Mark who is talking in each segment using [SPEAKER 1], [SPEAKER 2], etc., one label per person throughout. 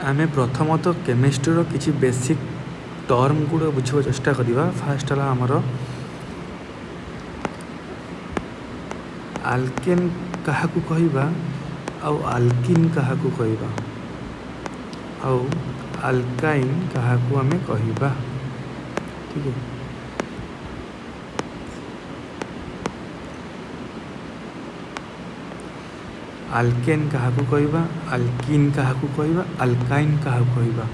[SPEAKER 1] आमे प्रथमतः केमिस्ट्री किसी बेसिक टर्म गुड़ा बुझा चेष्टा करवा। फास्ट है आमर आल्केन क्या कहवा आउ आल्किन क्या कहवा आउ आल्काइन क्या आम कहवा। ठीक है, आल्केन क्या कहवा, आल्किन क्या कहवा, आल्काइन क्या कहवा।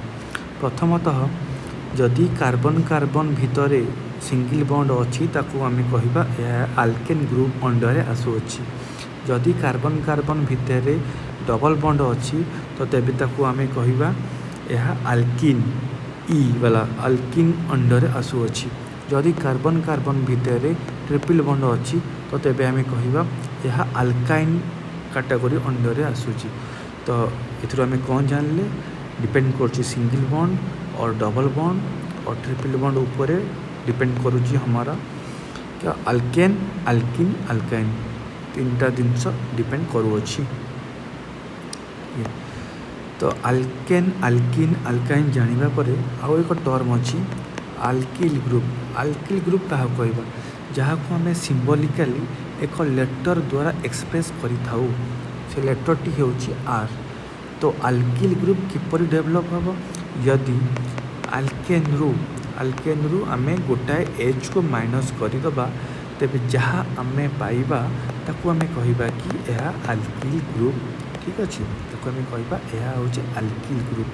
[SPEAKER 1] प्रथमतः जदि कार्बन कार्बन भितर सिंगल बॉन्ड अच्छी ताकू आम कहवा आल्केन ग्रुप अंडर आसुअछि। जदि कार्बन कार्बन भितर डबल बॉन्ड अच्छी तो तेबे ताकू आम कहवा यह आल्किन ई वाला आल्किन अंडर आसुअछि। जदि कार्बन कार्बन भितर ट्रिपल बॉन्ड अच्छी तो तेबे आम कहवा यह आल्काइन कैटेगरी अंडर आसूची। तो ये आम कौन जानले डिपेंड कर सिंगल बॉन्ड और डबल बॉन्ड और ट्रिपल बॉन्ड ऊपर डिपेंड करुच्ची हमारा क्या आल्केन आल्किन आल्काइन तीनटा जिनस डिपेंड करुच्ची। तो आल्केन आल्किन आल्काइन जानिबा परे आउ एक टर्म अच्छी आल्किल ग्रुप। आल्किल ग्रुप क्या कहवा जहाँ को आम सिंबलिकाली एक लेटर द्वारा एक्सप्रेस करिथाउ से लेटर टी होची आर। तो आल्किल ग्रुप किपरि डेवलप हम यदि आल्केन रु आम गोटाए एच को माइनस करदे तेबे जहाँ आम पाइबा ताकू आम कहवा कि यह आल्किल ग्रुप। ठीक अच्छे, ताकू आम कहवा यह होची आल्किल ग्रुप।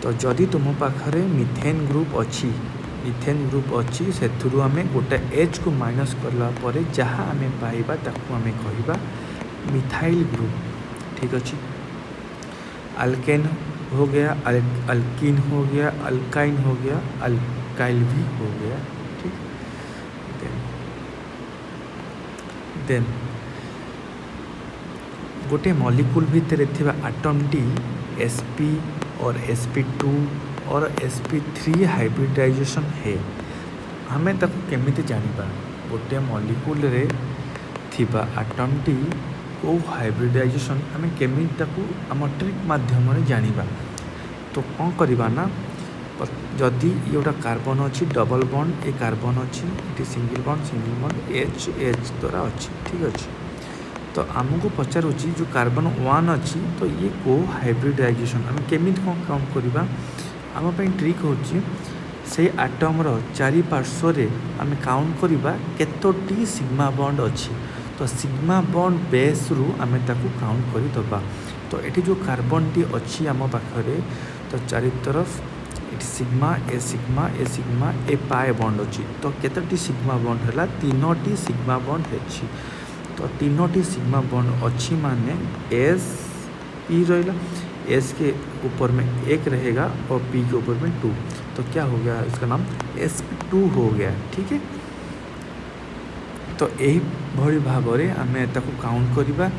[SPEAKER 1] तो जदि तुम पाखरे मिथेन ग्रुप अच्छी से आम गोटे एच को माइनस करला परे जहाँ आम पाइबा ताकू आम कहवा मिथाइल ग्रुप। ठीक अच्छे, अल्केन हो गया, अल्किन हो गया, अल्काइन हो गया, अल्काइल भी हो गया। ठीक, देन गोटे मॉलिक्यूल भितर थिबा एटम टी sp और sp2 और sp3 हाइब्रिडाइजेशन है। हमें ताको केमिति जानिबा गोटे मॉलिक्यूल रे थिबा एटम टी को हाइब्रिडाइजेशन आम केमिति ताको आम ट्रिक माध्यम रे जानिबा। तो कौन करवा ना जदि ये गोटा कार्बन अच्छी डबल बॉन्ड ये कार्बन अच्छी ये सिंगल बॉन्ड एच एच द्वारा अच्छी। ठीक अच्छे, तो आमको पचारूची जो कार्बन 1 अच्छी तो ये को हाइब्रिडाइजेशन आम केमिति कौन काउंट करवा। आम ट्रिक होची से आटमर चारि पार्श्व रे आम काउंट करवा केतोटी सिग्मा बॉन्ड अच्छी। तो सिग्मा बॉन्ड बेस रु आम ताकू काउंट करदबा। तो ये जो कार्बन टी अच्छी आम पाखरे तो चारि तरफ सिग्मा ए पाए बॉन्ड अच्छी। तो केतोटी सिग्मा बॉन्ड है 3टी सिग्मा बॉन्ड अच्छी। तो 3टी सिग्मा बॉन्ड अच्छी माने एस पी रहा, एस के ऊपर में 1 रहेगा और पी के ऊपर में 2। तो क्या हो गया इसका नाम sp2 हो गया। ठीक है, तो यही भली भाव में आम ताकू काउंट करवा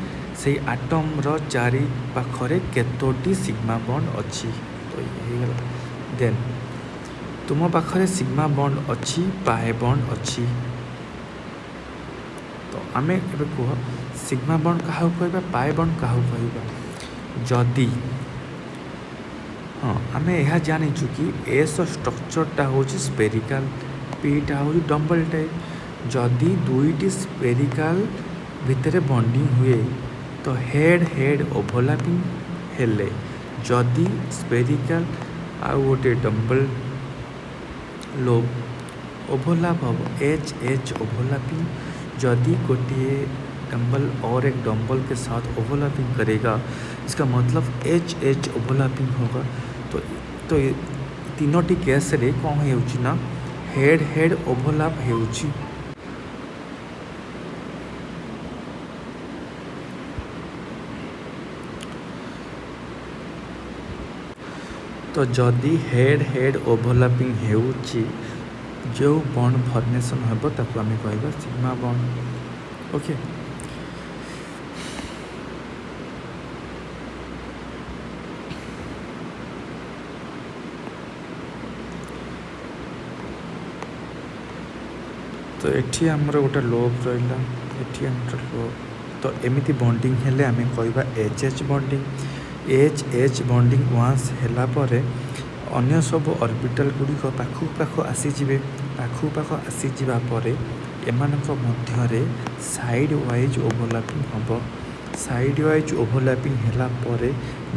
[SPEAKER 1] से आटम रो चारि पाखरे केतोटी सिग्मा बॉन्ड अच्छी। तो ये देन तुम पाखरे सिग्मा बॉन्ड अच्छी पाए बॉन्ड अच्छी। तो आम ए कह सिग्मा बॉन्ड क्या कहवा पाए बॉन्ड क्या कहवा। जदि हाँ आम यह जानीचु कि एस स्ट्रक्चरटा हूँ स्पेरिकाल पीटा हूँ डम्बल टाइप। जदि दुईटी स्पेरिकाल भितर बॉन्डिंग हुए तो हेड हेड ओवरलैपिंग हेले। जदि स्पेरिकाल आउ गोटे डम्बल लोब ओवरलैप हम एच एच ओवरलैपिंग। जदि गोटे डम्बल और एक डम्बल के साथ ओवरलैपिंग करेगा इसका मतलब एच एच ओवरलैपिंग होगा। तो तीनोटी केस रे कौन होउची ना हेड हेड ओवरलैप होउची। तो जदि हेड हेड ओवरलैपिंग होउची जो बॉन्ड फॉर्मेशन हम ताकू आम कहवा सिग्मा बॉन्ड। ओके, तो ये आमर गोटे लोब रहा ये लोब। तो एमती बॉन्डिंग हेले आम कहवा H H bonding. H H bonding once ହେଲା ପରେ ଅନ୍ୟ ସବୁ ଅର୍ବିଟାଲ ଗୁଡ଼ିକ ପାଖକୁ ଆସିଯିବା ପରେ ଏମାନଙ୍କ ମଧ୍ୟରେ ସାଇଡ୍ ୱାଇଜ୍ ଓଭରଲାପିଂ ହେବ। ସାଇଡ୍ ୱାଇଜ୍ ଓଭରଲାପିଂ ହେଲା ପରେ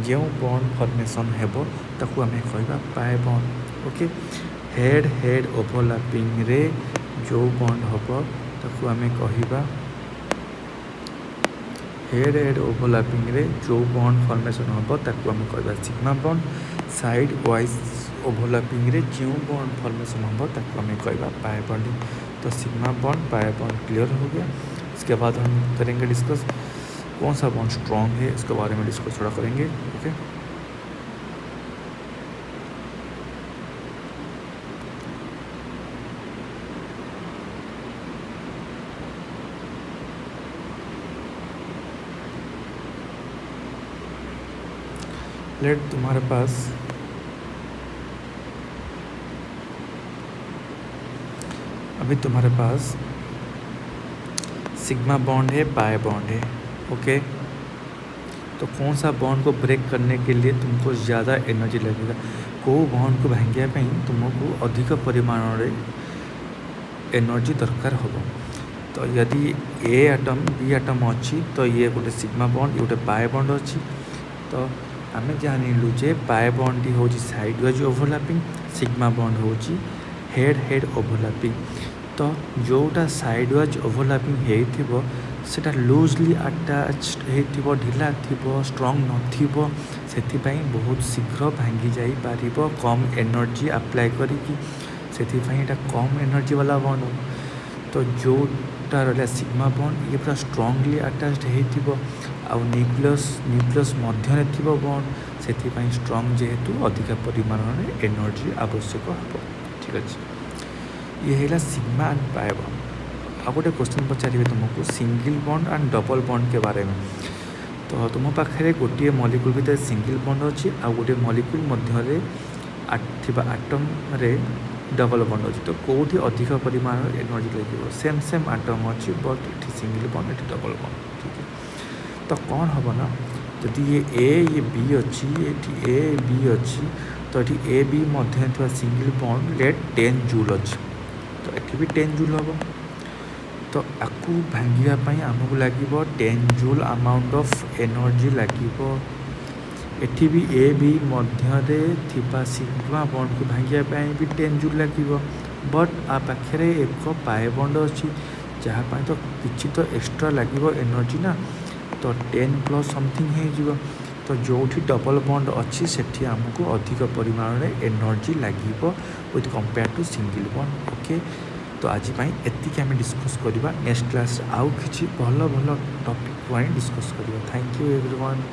[SPEAKER 1] ଯେଉଁ ବଣ୍ଡ ଫର୍ମେସନ୍ ହେବ ତାକୁ ଆମେ କହିବା ପାଏ ବଣ୍ଡ। ଓକେ, ହେଡ୍ ଓଭରଲାପିଂରେ ଯେଉଁ ବଣ୍ଡ ହେବ ତାକୁ ଆମେ କହିବା हेड ओभरलैपिंग जो बॉन्ड फॉर्मेशन हम ताकू आम कह सिग्मा बॉन्ड। साइड वाइज ओभरलैपिंग जो बॉन्ड फॉर्मेशन हम ताकू आम कह पाए बॉन्डिंग। तो सिग्मा बॉन्ड पाए बॉन्ड क्लियर हो गया। इसके बाद हम करेंगे डिस्कस कौन सा बॉन्ड स्ट्रॉन्ग है, इसके बारे में डिस्कस थोड़ा करेंगे। ओके, लेट तुम्हारे पास अभी तुम्हारे पास सिग्मा बॉन्ड है, पाए बॉन्ड है। ओके, तो कौन सा बॉन्ड को ब्रेक करने के लिए तुमको ज़्यादा एनर्जी लगेगा, को बॉन्ड को भांगिया तुमको अधिक परिमाण रे एनर्जी दरकार हो। तो यदि ए आटम बी आटम अच्छी तो ये गोटे सिग्मा बॉन्ड, ये गोटे पाए बॉन्ड अच्छी। तो आम जानिलु जे पाए बॉन्ड हूँ साइड वाइज ओभरलैपिंग, सिग्मा बॉन्ड हूँ हेड ओभरलैपिंग। तो जोटा साइड वाइज ओभरलैपिंग हो सेटा लूजली अटैच्ड हो, ढिला थी, स्ट्रॉन्ग नथिबो, सेथिपाई बहुत शीघ्र भांगी जाई पारिबो कम एनर्जी अप्लाई करिकी, सेथिपाई एटा कम एनर्जी वाला बॉन्ड। तो जोटा रहा सिग्मा बॉन्ड ये पूरा स्ट्रॉन्गली अटैच्ड हो आउ न्यूक्लियस मध्य थी बॉन्ड, से स्ट्रॉन्ग जेहेतु अधिक परिमाण में एनर्जी आवश्यक हो। ठीक अच्छे, ये है सिग्मा एंड पाए बॉन्ड। आ गोटे क्वेश्चन पचारे तुमको single bond and double bond के बारे में। तो तुम पाखे गोटे मॉलिक्यूल भीतर सिंगल बॉन्ड अच्छी आ गोटे मॉलिक्यूल मध्य आटम रे डबल बॉन्ड अच्छी। तो कौटी अधिक परिमाण एनर्जी लगे, सेम आटम अच्छी बट ये सिंगल बॉन्ड ये डबल बॉन्ड। ठीक है, तो कौन हम ना जदि ये बी अच्छी, ये ए बी अच्छी, तो ये ए बी मध्य सिंगल बॉन्ड लेट 10 जूल अच्छी, तो ये भी 10 जूल हम। तो आपको भांगापी आमको लगे 10 जूल अमाउंट ऑफ एनर्जी लगे। एठी भी ए बी मध्य सिग्मा बॉन्ड को भांगापी भी 10 जूल लगे। बट आ पाखे एक पाए बॉन्ड अच्छी जहाँपाई तो किसी तो एक्स्ट्रा लगे एनर्जी ना, तो 10 प्लस समथिंग हो। तो जो डबल बॉन्ड अच्छी सेठी आमको अधिक परिमाण में एनर्जी लगे with compare to single bond. Okay, तो आज एतिक आम डिस्कस करवा। नेक्स्ट क्लास आउ कि भल भल टॉपिक को डिस्कस करवा। Thank you everyone.